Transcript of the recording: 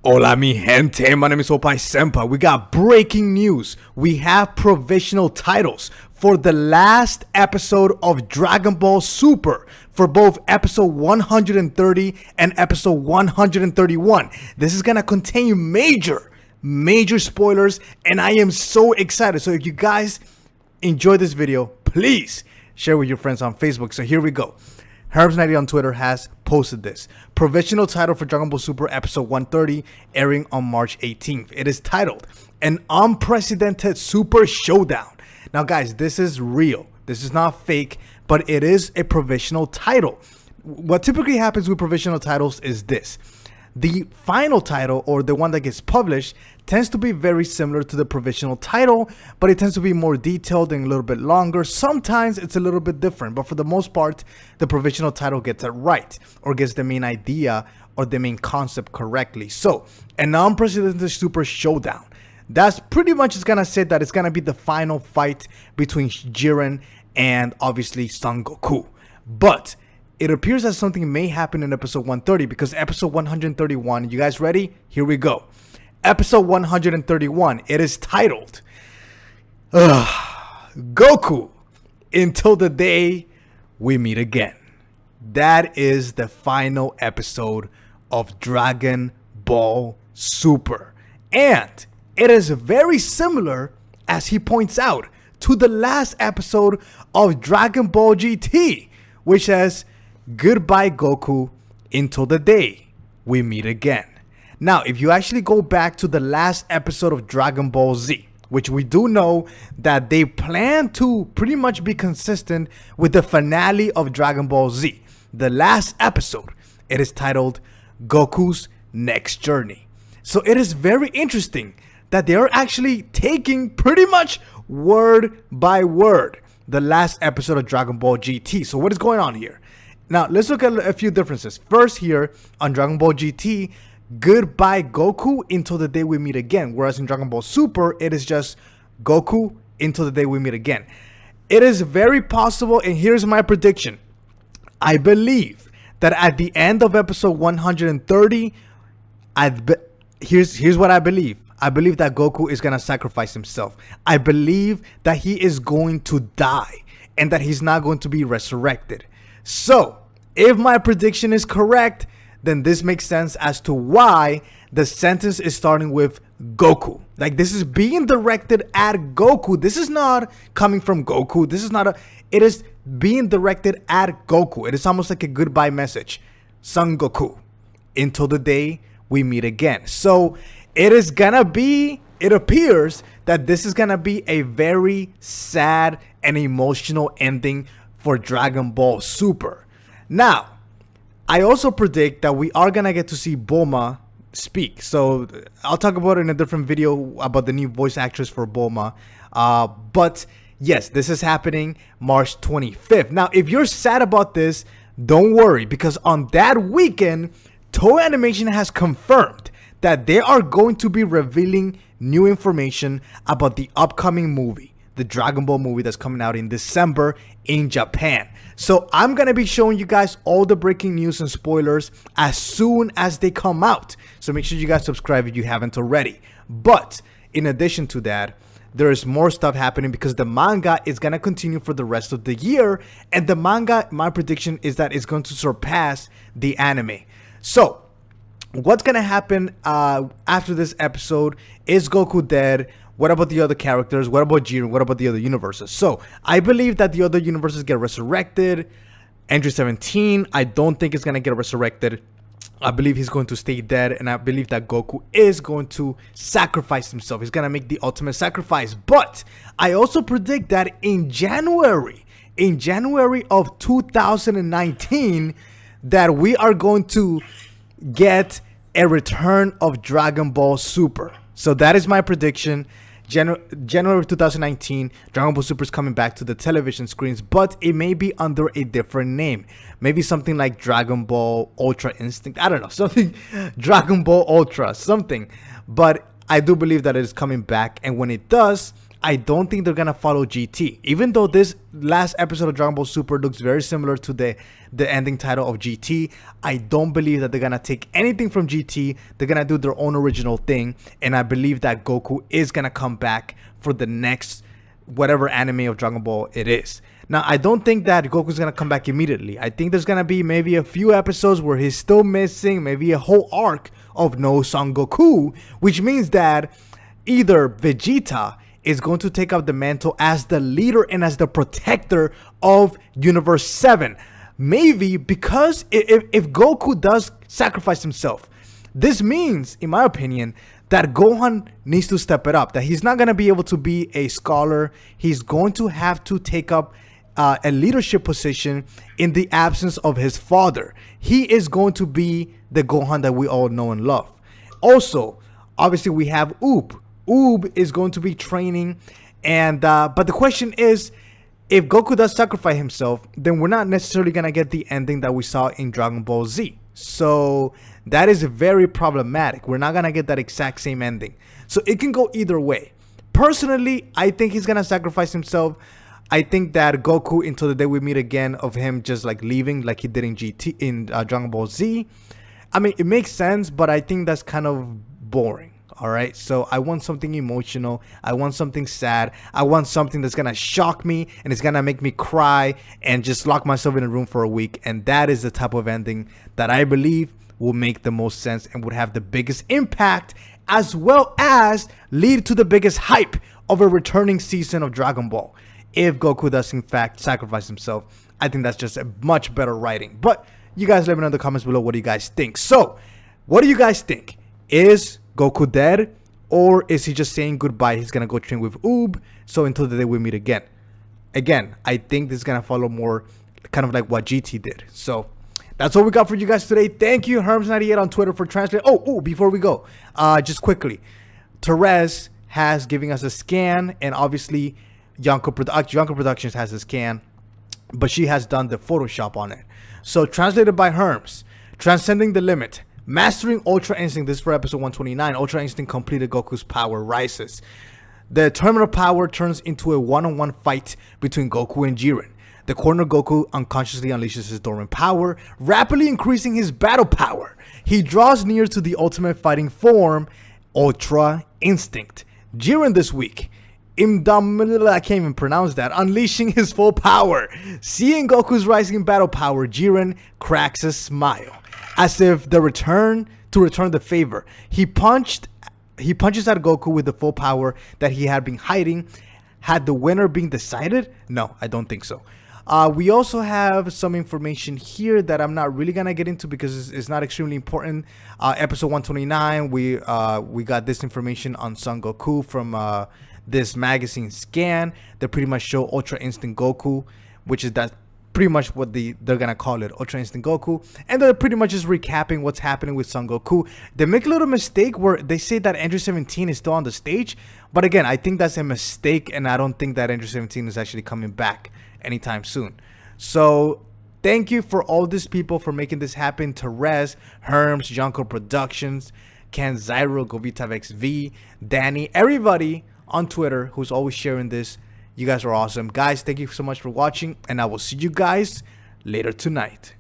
Hola mi gente, my name is Opai Senpai. We got breaking news. We have provisional titles for the last episode of Dragon Ball Super for both episode 130 and episode 131. This is gonna contain major spoilers, and I am so excited. So if you guys enjoy this video, please share with your friends on Facebook. So here we go. Herbs90 on Twitter has posted this. Provisional title for Dragon Ball Super episode 130 airing on March 18th. It is titled An Unprecedented Super Showdown. Now guys, this is real. This is not fake, but it is a provisional title. What typically happens with provisional titles is this. The final title, or the one that gets published, tends to be very similar to the provisional title, but it tends to be more detailed and a little bit longer. Sometimes it's a little bit different, but for the most part, the provisional title gets it right, or gets the main idea or the main concept correctly. So, an unprecedented super showdown. That's pretty much it's gonna say that it's gonna be the final fight between Jiren and obviously Son Goku. But it appears that something may happen in episode 130 because episode 131, you guys ready? Here we go. Episode 131, it is titled Goku Until the Day We Meet Again. That is the final episode of Dragon Ball Super. And it is very similar, as he points out, to the last episode of Dragon Ball GT, which says, "Goodbye Goku until the day we meet again." Now, if you actually go back to the last episode of Dragon Ball Z, which we do know that they plan to pretty much be consistent with the finale of Dragon Ball Z, the last episode, it is titled Goku's Next Journey. So it is very interesting that they are actually taking pretty much word by word the last episode of Dragon Ball GT. So what is going on here? Now, let's look at a few differences. First here, on Dragon Ball GT, goodbye Goku until the day we meet again. Whereas in Dragon Ball Super, it is just Goku until the day we meet again. It is very possible, and here's my prediction. I believe that at the end of episode 130, here's what I believe. I believe that Goku is going to sacrifice himself. I believe that he is going to die and that he's not going to be resurrected. So, if my prediction is correct, then this makes sense as to why the sentence is starting with Goku. Like, this is being directed at Goku. This is not coming from Goku. It is being directed at Goku. It is almost like a goodbye message. Son Goku, until the day we meet again. So, it appears that this is gonna be a very sad and emotional ending for Dragon Ball Super. Now, I also predict that we are gonna get to see Bulma speak. So I'll talk about it in a different video about the new voice actress for Bulma. But yes, this is happening March 25th. Now, if you're sad about this, don't worry, because on that weekend, Toei Animation has confirmed that they are going to be revealing new information about the upcoming movie, the Dragon Ball movie that's coming out in December in Japan. So I'm going to be showing you guys all the breaking news and spoilers as soon as they come out. So make sure you guys subscribe if you haven't already. But in addition to that, there is more stuff happening because the manga is going to continue for the rest of the year. And the manga, my prediction is that it's going to surpass the anime. So what's going to happen after this episode? Is Goku dead? What about the other characters? What about Jiren? What about the other universes? So I believe that the other universes get resurrected. Android 17, I don't think it's going to get resurrected. I believe he's going to stay dead. And I believe that Goku is going to sacrifice himself. He's going to make the ultimate sacrifice. But I also predict that in January of 2019, that we are going to get a return of Dragon Ball Super. So that is my prediction. January of 2019, Dragon Ball Super is coming back to the television screens, but it may be under a different name. Maybe something like Dragon Ball Ultra Instinct. I don't know, something Dragon Ball Ultra, something. But I do believe that it is coming back, and when it does, I don't think they're gonna follow GT. Even though this last episode of Dragon Ball Super looks very similar to the ending title of GT, I don't believe that they're gonna take anything from GT. They're gonna do their own original thing, and I believe that Goku is gonna come back for the next whatever anime of Dragon Ball it is. Now, I don't think that Goku's gonna come back immediately. I think there's gonna be maybe a few episodes where he's still missing, maybe a whole arc of no Son Goku, which means that either Vegeta is going to take up the mantle as the leader and as the protector of Universe 7. Maybe because if Goku does sacrifice himself, this means, in my opinion, that Gohan needs to step it up. That he's not going to be able to be a scholar. He's going to have to take up a leadership position in the absence of his father. He is going to be the Gohan that we all know and love. Also, obviously, we have Oob. Oob is going to be training, and but the question is, if Goku does sacrifice himself, then we're not necessarily gonna get the ending that we saw in Dragon Ball Z. So that is very problematic. We're not gonna get that exact same ending. So it can go either way. Personally, I think he's gonna sacrifice himself. I think that Goku, until the day we meet again, of him just like leaving like he did in GT in Dragon Ball Z. I mean, it makes sense, but I think that's kind of boring. All right, so I want something emotional. I want something sad. I want something that's gonna shock me and it's gonna make me cry and just lock myself in a room for a week. And that is the type of ending that I believe will make the most sense and would have the biggest impact, as well as lead to the biggest hype of a returning season of Dragon Ball. If Goku does in fact sacrifice himself, I think that's just a much better writing. But you guys let me know in the comments below what do you guys think. So, what do you guys think? Is Goku dead, or is he just saying goodbye? He's gonna go train with Oob, so until the day we meet again. Again, I think this is gonna follow more kind of like what GT did. So that's all we got for you guys today. Thank you, Herms98 on Twitter for translating. Oh, before we go, just quickly, Therese has giving us a scan, and obviously Yonko Productions has a scan, but she has done the Photoshop on it. So translated by Herms, transcending the limit. Mastering Ultra Instinct. This is for episode 129. Ultra Instinct completed. Goku's power rises. The terminal power turns into a one-on-one fight between Goku and Jiren. The corner Goku unconsciously unleashes his dormant power, rapidly increasing his battle power. He draws near to the ultimate fighting form, Ultra Instinct. Jiren this week, I can't even pronounce that, unleashing his full power. Seeing Goku's rising battle power, Jiren cracks a smile, as if to return the favor. He punches at Goku with the full power that he had been hiding. Had the winner been decided? No, I don't think so. We also have some information here that I'm not really gonna get into because it's not extremely important. Episode 129, we got this information on Son Goku from this magazine scan. They pretty much show Ultra Instinct Goku, which is that pretty much what they're gonna call it, Ultra Instinct Goku, and they're pretty much just recapping what's happening with Son Goku. They make a little mistake where they say that Android 17 is still on the stage, but again, I think that's a mistake, and I don't think that Android 17 is actually coming back anytime soon. So thank you for all these people for making this happen. Therese, Herms, Yonko Productions, Ken Zyro, GovitaVXV, Danny, everybody on Twitter who's always sharing this. You guys are awesome. Guys, thank you so much for watching, and I will see you guys later tonight.